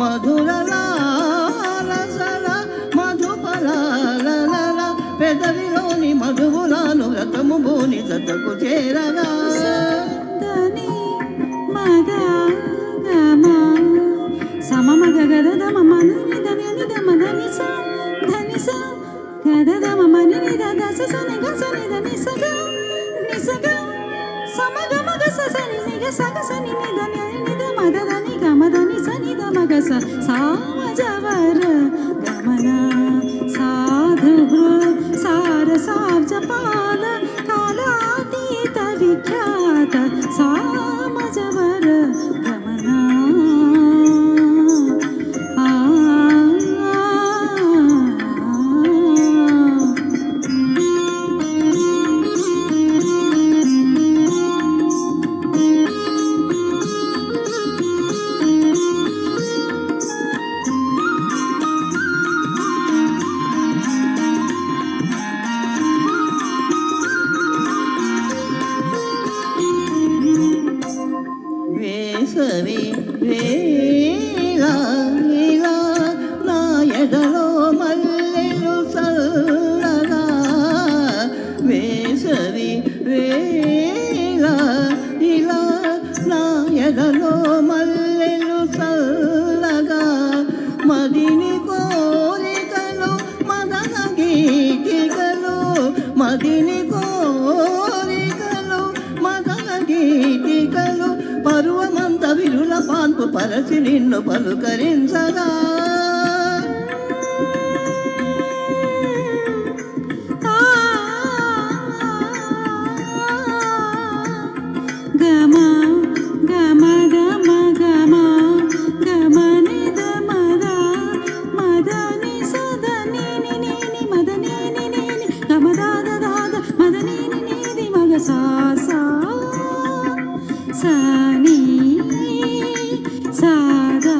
మధురలారసల మధుపలాల పెదవిలోని మధువులాను వ్రతము బోని జతకు చేరగా సమమగ గదద మమని దని నిద మదని స ధని స గదద మమని నిద దస సని గ సని దని సగ నిసగ సమగ మగ స సని నిగ సగ సని నిద నిద మద దని గ మదని సని ద మగ స సామజవర గమన సాధు సార సాబ్జ పాల కాలాతీత విఖ్యాత సామజవర గమన వేసవి వేళ నా ఎదలో మల్లెలు చల్లగా వేసవి వేళ ఇలా నా ఎదలో మల్లెలు చల్లగా మదిని కోరికలు మదన గీతికలు మదిని కోరికలు మదన గీతికలు పరువమంత విరుల పాన్పు పరచి నిన్ను పలుకరించగా గమ గమ గమ గమ గమ నిద మద మదని సదని ని మదని ని గమ దాద దాద మదని ని మగ సా సా సని సదా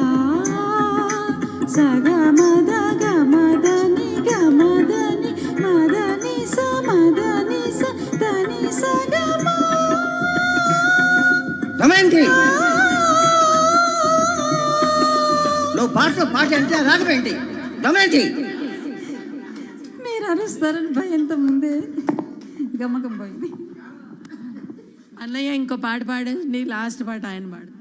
సగ మద గమదని గమదని మదని స మదని స దని సగమ దమయంతి నువ్వు పాట అంటే రాగమేంటి దమయంతి మీరు అరుస్తారని భయంతో ముందే గమకం పోయింది. అన్నయ్య ఇంకో పాట పాడేసి లాస్ట్ పాట ఆయన పాడు.